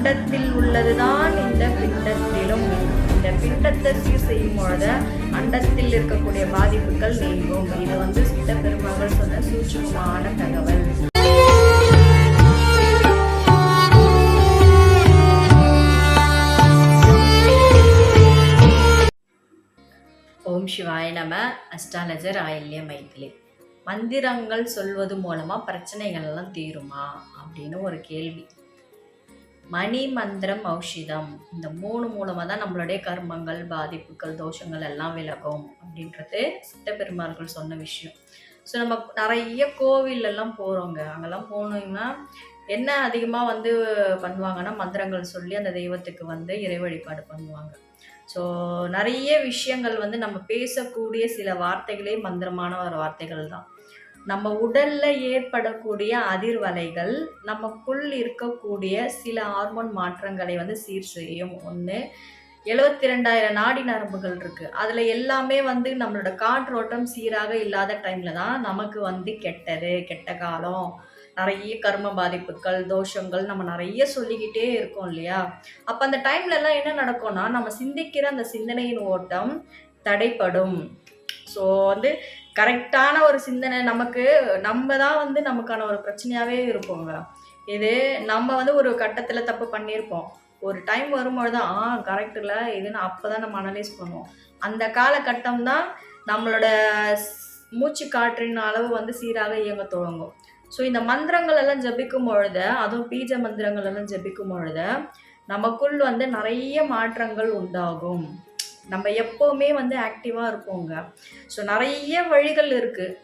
அண்டத்தில் உள்ளதுதான் இந்த பிண்டத்திலும். இந்த பிண்டத்தை சீர் செய்யும் பொழுது அண்டத்தில் இருக்கக்கூடிய பாதிப்புகள் நீங்கும். இது சித்த பெருமகள் சொன்ன சூட்சுமமான தகவல். ஓம் சிவாய நம. அஸ்ட்ராலஜர் ஆயில்ய மைத்திலி. மந்திரங்கள் சொல்வது மூலமா பிரச்சனைகள் எல்லாம் தீருமா அப்படின்னு ஒரு கேள்வி. மணி மந்திரம் ஔஷதம் இந்த 3 மூலமா தான் நம்மளுடைய கர்மங்கள் பாதிப்புகள் தோஷங்கள் எல்லாம் விலகும் அப்படின்றது சித்த பெருமார்கள் சொன்ன விஷயம். ஸோ நம்ம நிறைய கோவில் எல்லாம் போகிறோங்க. அங்கெல்லாம் போனோம்னா என்ன அதிகமாக பண்ணுவாங்கன்னா மந்திரங்கள் சொல்லி அந்த தெய்வத்துக்கு இறை வழிபாடு பண்ணுவாங்க. ஸோ நிறைய விஷயங்கள் நம்ம பேசக்கூடிய சில வார்த்தைகளே மந்திரமான ஒரு வார்த்தைகள் தான். நம்ம உடல்ல ஏற்படக்கூடிய அதிர்வலைகள் நமக்குள் இருக்கக்கூடிய சில ஹார்மோன் மாற்றங்களை சீர் செய்யும். 72,000 நாடி நரம்புகள் இருக்கு. அதுல எல்லாமே நம்மளோட காற்றோட்டம் சீராக இல்லாத டைம்ல தான் நமக்கு கெட்ட காலம், நிறைய கர்ம பாதிப்புகள் தோஷங்கள் நம்ம நிறைய சொல்லிக்கிட்டே இருக்கோம் இல்லையா? அப்போ அந்த டைம்ல எல்லாம் என்ன நடக்கும்னா நம்ம சிந்திக்கிற அந்த சிந்தனையின் ஓட்டம் தடைப்படும். ஸோ கரெக்டான ஒரு சிந்தனை நம்ம தான் நமக்கான ஒரு பிரச்சனையாகவே இருப்போங்க. இது நம்ம ஒரு கட்டத்தில் தப்பு பண்ணியிருப்போம். ஒரு டைம் வரும்பொழுது தான் கரெக்ட் இல்லை இதுன்னு அப்போ தான் நம்ம அனலைஸ் பண்ணுவோம். அந்த காலகட்டம் தான் நம்மளோட மூச்சு காற்றின் அளவு சீராக இயங்க தொடங்கும். ஸோ இந்த மந்திரங்கள் எல்லாம் ஜபிக்கும் பொழுது, அதுவும் பீஜ மந்திரங்கள் எல்லாம் ஜபிக்கும் பொழுது நமக்குள் நிறைய மாற்றங்கள் உண்டாகும். நம்ம எப்போவுமே ஆக்டிவாக இருப்போங்க. ஸோ நிறைய வழிகள் இருக்குது.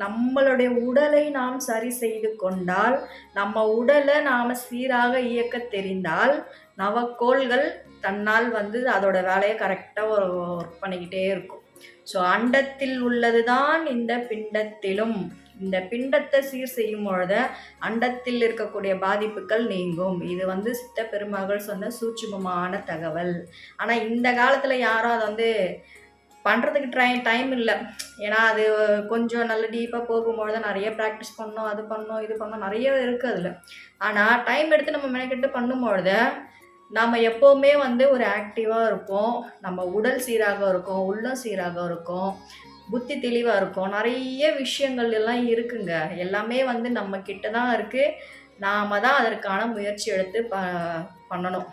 நம்மளுடைய உடலை நாம் சரி செய்து கொண்டால், நம்ம உடலை நாம் சீராக இயக்க தெரிந்தால், நவக்கோள்கள் தன்னால் அதோட வேலையை கரெக்டாக ஒர்க் பண்ணிக்கிட்டே இருக்கும். ஸோ அண்டத்தில் உள்ளது தான் இந்த பிண்டத்திலும். இந்த பிண்டத்தை சீர் செய்யும் பொழுது அண்டத்தில் இருக்கக்கூடிய பாதிப்புகள் நீங்கும். இது சித்த பெருமகள் சொன்ன சூட்சுமமான தகவல். ஆனால் இந்த காலத்தில் யாரும் அதை பண்ணுறதுக்கு டைம் இல்லை. ஏன்னா அது கொஞ்சம் நல்ல டீப்பாக போகும்பொழுது நிறைய ப்ராக்டிஸ் பண்ணோம், அது பண்ணோம் இது பண்ணோம், நிறைய இருக்குது அதில். ஆனால் டைம் எடுத்து நம்ம மெனக்கெட்டு பண்ணும்பொழுது நாம் எப்போவுமே ஒரு ஆக்டிவாக இருப்போம். நம்ம உடல் சீராக இருக்கும், உள்ளம் சீராக இருக்கும், புத்தி தெளிவாக இருக்கும். நிறைய விஷயங்கள் எல்லாம் இருக்குங்க. எல்லாமே நம்ம கிட்ட தான் இருக்குது. நாம் தான் அதற்கான முயற்சி எடுத்து பண்ணணும்.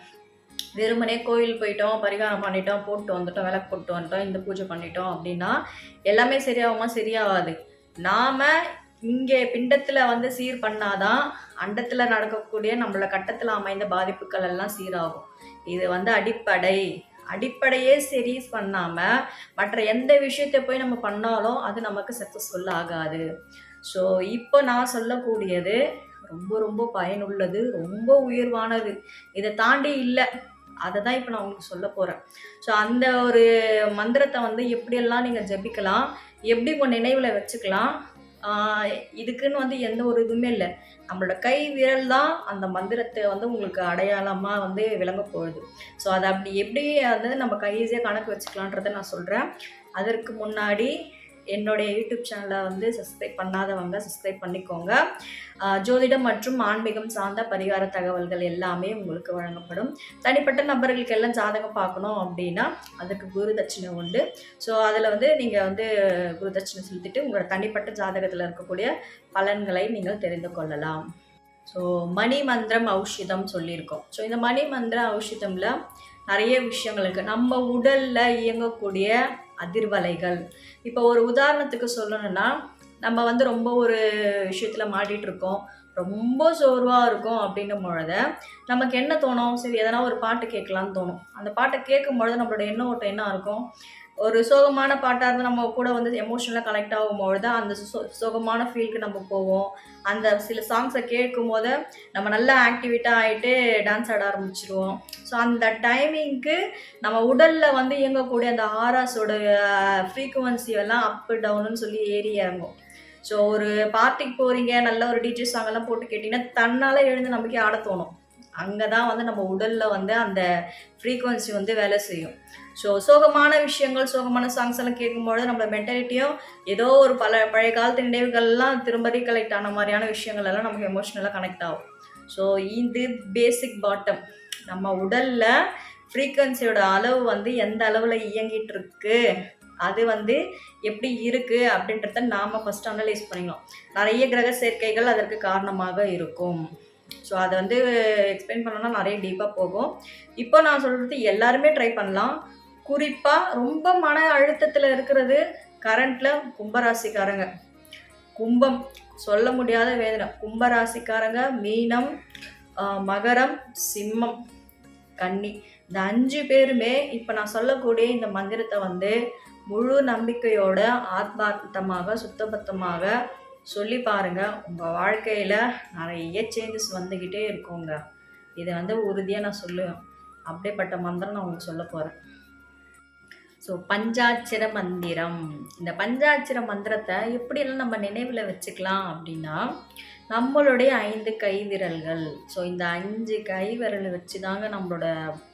வெறுமனே கோயில் போயிட்டோம், பரிகாரம் பண்ணிட்டோம், போட்டு வந்துட்டோம், விளக்கு போட்டு வந்துட்டோம், இந்த பூஜை பண்ணிட்டோம் அப்படின்னா எல்லாமே சரியாகுமா? சரியாகாது. நாம் இங்கே பிண்டத்தில் சீர் பண்ணாதான் அண்டத்தில் நடக்கக்கூடிய நம்மள கட்டத்தில் அமைந்த பாதிப்புகள் எல்லாம் சீராகும். இது அடிப்படையே சரி பண்ணாமல் மற்ற எந்த விஷயத்தை போய் நம்ம பண்ணாலும் அது நமக்கு சக்ஸஸ்ஃபுல் ஆகாது. ஸோ இப்போ நான் சொல்லக்கூடியது ரொம்ப ரொம்ப பயனுள்ளது, ரொம்ப உயர்வானது. இதை தாண்டி இல்லை. அதை தான் இப்போ நான் உங்களுக்கு சொல்ல போகிறேன். ஸோ அந்த ஒரு மந்திரத்தை எப்படியெல்லாம் நீங்கள் ஜபிக்கலாம், எப்படி உங்கள் நினைவில் வச்சுக்கலாம், இதுக்குன்னு எந்த ஒரு இதுவுமே இல்லை. நம்மளோட கை விரல் தான் அந்த மந்திரத்தை உங்களுக்கு அடையாளமாக விளங்க போகுது. ஸோ அதை அப்படி எப்படி நம்ம கை ஈஸியாக கணக்கு வச்சுக்கலான்றதை நான் சொல்கிறேன். அதற்கு முன்னாடி என்னுடைய யூடியூப் சேனலை சப்ஸ்கிரைப் பண்ணாதவங்க சப்ஸ்கிரைப் பண்ணிக்கோங்க. ஜோதிடம் மற்றும் ஆன்மீகம் சார்ந்த பரிகார தகவல்கள் எல்லாமே உங்களுக்கு வழங்கப்படும். தனிப்பட்ட நபர்களுக்கு எல்லாம் ஜாதகம் பார்க்கணும் அப்படின்னா அதுக்கு குரு தட்சிணை உண்டு. ஸோ அதில் நீங்கள் குரு தட்சிணை செலுத்திட்டு உங்களோட தனிப்பட்ட ஜாதகத்தில் இருக்கக்கூடிய பலன்களை நீங்கள் தெரிந்து கொள்ளலாம். ஸோ மணி மந்திரம் ஔஷதம் சொல்லியிருக்கோம். ஸோ இந்த மணி மந்திர ஔஷதமில் நிறைய விஷயங்கள் இருக்குது. நம்ம உடலில் இயங்கக்கூடிய அதிர்வலைகள். இப்போ ஒரு உதாரணத்துக்கு சொல்லணும்னா, நம்ம ரொம்ப ஒரு விஷயத்தில் மாட்டிகிட்ருக்கோம், ரொம்ப சோர்வாக இருக்கும் அப்படின்னும் பொழுது நமக்கு என்ன தோணும்? சரி எதனா ஒரு பாட்டு கேட்கலான்னு தோணும். அந்த பாட்டை கேட்கும் பொழுது நம்மளோட எண்ண ஓட்டம் என்ன இருக்கும்? ஒரு சோகமான பாட்டாக இருந்தால் நம்ம கூட எமோஷனலாக கனெக்ட் ஆகும்பொழுது அந்த சோகமான ஃபீலுக்கு நம்ம போவோம். அந்த சில சாங்ஸை கேட்கும் போது நம்ம நல்லா ஆக்டிவேட்டாக ஆகிட்டு டான்ஸ் ஆட ஆரம்பிச்சிடுவோம். ஸோ அந்த டைமிங்க்கு நம்ம உடலில் இயங்கக்கூடிய அந்த ஆராஸோட ஃப்ரீக்குவன்சி எல்லாம் அப்பு டவுனுன்னு சொல்லி ஏறி இறங்கும். ஸோ ஒரு பார்ட்டிக்கு போகிறீங்க, நல்ல ஒரு டிஜே சாங்கெல்லாம் போட்டு கேட்டிங்கன்னா தன்னால் எழுந்து நமக்கே ஆட தோணும். அங்கே தான் நம்ம உடலில் அந்த ஃப்ரீக்குவன்சி வேலை செய்யும். ஸோ சோகமான விஷயங்கள் சோகமான சாங்ஸ் எல்லாம் கேட்கும்பொழுது நம்மளோட மென்டாலிட்டியும் ஏதோ ஒரு பழைய காலத்து நினைவுகள்லாம் திரும்ப ரீகலெக்ட் ஆன மாதிரியான விஷயங்கள் எல்லாம் நமக்கு எமோஷ்னலாக கனெக்ட் ஆகும். ஸோ இது பேசிக் பாட்டம். நம்ம உடலில் ஃப்ரீக்வன்சியோட அளவு வந்து எந்த அளவில் இயங்கிட்டு இருக்கு, அது வந்து எப்படி இருக்குது அப்படின்றத நாம் ஃபஸ்ட்டு அனலைஸ் பண்ணிக்கலாம். நிறைய கிரக சேர்க்கைகள் அதற்கு காரணமாக இருக்கும். ஸோ அதை வந்து எக்ஸ்பிளைன் பண்ணோன்னா நிறைய டீப்பாக போகும். இப்போ நான் சொல்கிறது எல்லாருமே ட்ரை பண்ணலாம். குறிப்பாக ரொம்ப மன அழுத்தத்தில் இருக்கிறது கரண்ட்டில் கும்பராசிக்காரங்க. கும்பம் சொல்ல முடியாத வேதனை. கும்பராசிக்காரங்க, மீனம், மகரம், சிம்மம், கன்னி, இந்த 5 பேருமே இப்போ நான் சொல்லக்கூடிய இந்த மந்திரத்தை வந்து முழு நம்பிக்கையோட ஆத்மார்த்தமாக சுத்தபத்தமாக சொல்லி பாருங்கள். உங்கள் வாழ்க்கையில் நிறைய சேஞ்சஸ் வந்துக்கிட்டே இருக்குங்க. இதை வந்து உறுதியாக நான் சொல்லுவேன். அப்படிப்பட்ட மந்திரம் நான் உங்களுக்கு சொல்ல போகிறேன். ஸோ பஞ்சாட்சர மந்திரம். இந்த பஞ்சாட்சர மந்திரத்தை எப்படியெல்லாம் நம்ம நினைவில் வச்சுக்கலாம் அப்படின்னா, நம்மளுடைய 5 கை விரல்கள். ஸோ இந்த 5 கை விரல் வச்சு தாங்க நம்மளோட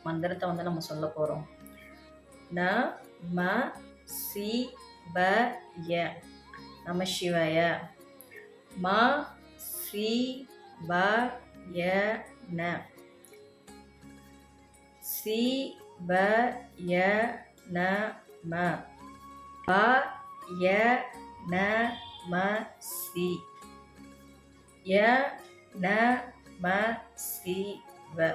மந்திரத்தை வந்து நம்ம சொல்ல போகிறோம். ந ம சி வ ய நம சிவாய. ம சி வ ய ந சி வ ய ந ம ப ய ந ம சி ய ந ம சி வ.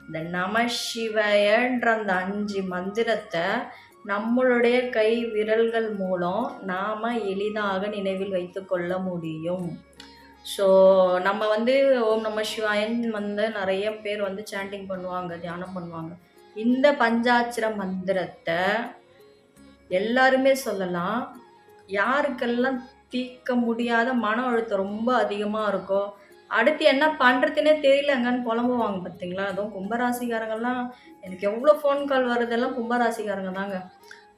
இந்த நம சிவயன்ற அந்த 5 மந்திரத்தை நம்மளுடைய கை விரல்கள் மூலம் நாம் எளிதாக நினைவில் வைத்து கொள்ள முடியும். ஸோ நம்ம வந்து ஓம் நம சிவாயன் வந்து நிறைய பேர் வந்து சாண்டிங் பண்ணுவாங்க, தியானம் பண்ணுவாங்க. இந்த பஞ்சாட்சர மந்திரத்தை எல்லாருமே சொல்லலாம். யாருக்கெல்லாம் தீர்க்க முடியாத மன அழுத்தம் ரொம்ப அதிகமாக இருக்கோ, அடுத்து என்ன பண்ணுறதுனே தெரியலங்கன்னு புலம்புவாங்க பார்த்தீங்களா. அதுவும் கும்பராசிக்காரங்கெல்லாம் எனக்கு எவ்வளோ ஃபோன் கால் வருதெல்லாம் கும்பராசிக்காரங்க தாங்க.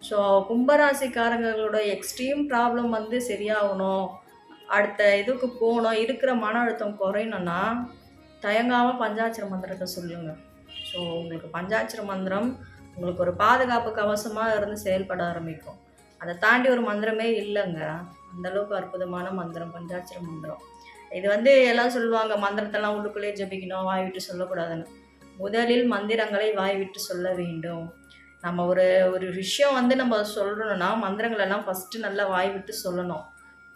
ஸோ கும்பராசிக்காரங்களோட எக்ஸ்ட்ரீம் ப்ராப்ளம் வந்து சரியாகணும், அடுத்த இதுக்கு போகணும், இருக்கிற மன அழுத்தம் குறையணும்னா தயங்காமல் பஞ்சாட்சர மந்திரத்தை சொல்லுங்கள். ஸோ உங்களுக்கு பஞ்சாட்சர மந்திரம் உங்களுக்கு ஒரு பாதுகாப்பு கவசமாக இருந்து செயல்பட ஆரம்பிக்கும். அதை தாண்டி ஒரு மந்திரமே இல்லைங்க. அந்தளவுக்கு அற்புதமான மந்திரம் பஞ்சாட்சர மந்திரம். இது வந்து எல்லாம் சொல்லுவாங்க, மந்திரத்தெல்லாம் உள்ளுக்குள்ளே ஜபிக்கணும், வாய் விட்டு சொல்லக்கூடாதுன்னு. முதலில் மந்திரங்களை வாய் விட்டு சொல்ல வேண்டும். நம்ம ஒரு விஷயம் வந்து நம்ம சொல்கிறோன்னா மந்திரங்களெல்லாம் ஃபஸ்ட்டு நல்லா வாய் விட்டு சொல்லணும்.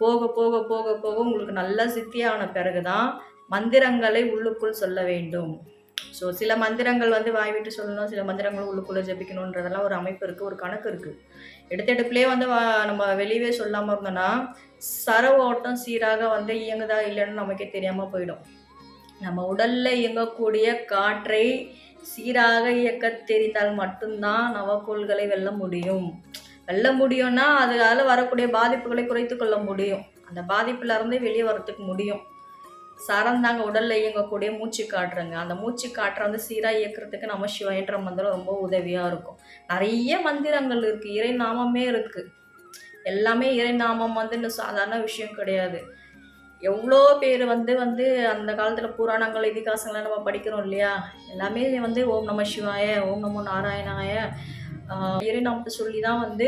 போக போக போக போக உங்களுக்கு நல்லா சித்தியான பிறகு தான் மந்திரங்களை உள்ளுக்குள் சொல்ல வேண்டும். ஸோ சில மந்திரங்கள் வந்து வாய் விட்டு சொல்லணும், சில மந்திரங்கள் உள்ளுக்குள்ளே ஜபிக்கணுன்றதெல்லாம் ஒரு அமைப்பு இருக்குது, ஒரு கணக்கு இருக்குது. எடுத்தெடுப்புலேயே வந்து நம்ம வெளியே சொல்லாமல் இருந்தோன்னா சர ஓட்டம் சீராக வந்து இயங்குதா இல்லைன்னு நமக்கே தெரியாமல் போயிடும். நம்ம உடலில் இயங்கக்கூடிய காற்றை சீராக இயக்க தெரிந்தால் மட்டும்தான் நவக்கோள்களை வெல்ல முடியும்னா அதனால வரக்கூடிய பாதிப்புகளை குறைத்து கொள்ள முடியும். அந்த பாதிப்புலேருந்தே வெளியே வரத்துக்கு முடியும். சரந்தாங்க உடலில் இயங்கக்கூடிய மூச்சு காட்டுறங்க. அந்த மூச்சு காற்றை வந்து சீராக இயக்கிறதுக்கு நம சிவாயன்ற மந்திரம் ரொம்ப உதவியாக இருக்கும். நிறைய மந்திரங்கள் இருக்குது, இறை நாமமே இருக்குது. எல்லாமே இறை நாமம் வந்து இந்த சாதாரண விஷயம் கிடையாது. எவ்வளோ பேர் வந்து அந்த காலத்தில் புராணங்கள் இதிகாசங்களை நம்ம படிக்கிறோம் இல்லையா, எல்லாமே வந்து ஓம் நம சிவாய, ஓம் நமோ நாராயணாய இறை நாமத்தை சொல்லி தான் வந்து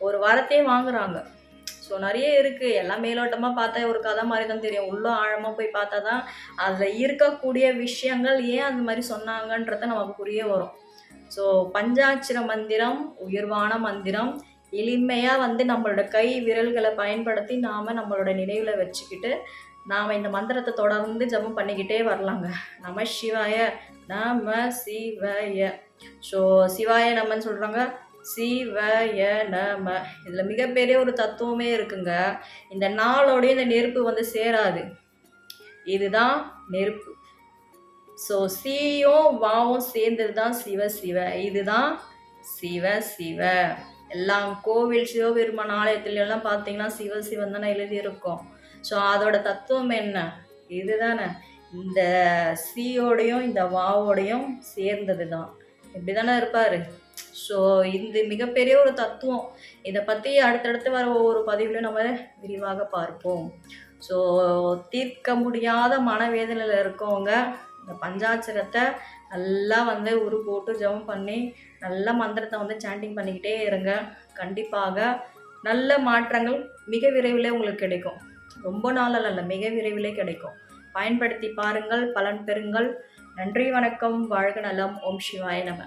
ஒரு வரத்தையே வாங்குறாங்க. ஸோ நிறைய இருக்குது. எல்லாம் மேலோட்டமாக பார்த்தா ஒரு கதை மாதிரி தான் தெரியும். உள்ள ஆழமாக போய் பார்த்தா தான் அதில் இருக்கக்கூடிய விஷயங்கள் ஏன் அந்த மாதிரி சொன்னாங்கன்றத நமக்கு புரிய வரும். ஸோ பஞ்சாட்சர மந்திரம் உயர்வான மந்திரம். எளிமையாக வந்து நம்மளோட கை விரல்களை பயன்படுத்தி நாம் நம்மளோட நினைவில் வச்சுக்கிட்டு நாம் இந்த மந்திரத்தை தொடர்ந்து ஜபம் பண்ணிக்கிட்டே வரலாங்க. நம சிவாய நம சிவாய. ஸோ சிவாய நமன்னு சொல்கிறாங்க, சிவய நம. இதில் மிகப்பெரிய ஒரு தத்துவமே இருக்குங்க. இந்த நாளோடைய இந்த நெருப்பு வந்து சேராது, இதுதான் நெருப்பு. ஸோ சீயும் வாவும் சேர்ந்தது தான் சிவ சிவ, இதுதான் சிவ சிவ. எல்லாம் கோவில் சிவபெருமான் ஆலயத்துலலாம் பார்த்தீங்கன்னா சிவ சிவன் தானே எழுதியிருக்கோம். ஸோ அதோட தத்துவம் என்ன, இதுதானே. இந்த சீயோடையும் இந்த வாவோடையும் சேர்ந்தது தான், இப்படி தானே இருப்பார். ஸோ இது மிகப்பெரிய ஒரு தத்துவம். இதை பற்றி அடுத்தடுத்து வர ஒவ்வொரு பதிவுலையும் நம்ம விரிவாக பார்ப்போம். ஸோ தீர்க்க முடியாத மனவேதனையில் இருக்கவங்க இந்த பஞ்சாட்சரத்தை நல்லா வந்து உரு போட்டு ஜபம் பண்ணி நல்ல மந்திரத்தை வந்து சாண்டிங் பண்ணிக்கிட்டே இருங்க. கண்டிப்பாக நல்ல மாற்றங்கள் மிக விரைவிலே உங்களுக்கு கிடைக்கும். ரொம்ப நாளில் இல்லை, மிக விரைவிலே கிடைக்கும். பயன்படுத்தி பாருங்கள், பலன் பெறுங்கள். நன்றி, வணக்கம், வாழ்க நலம். ஓம் சிவாய நம.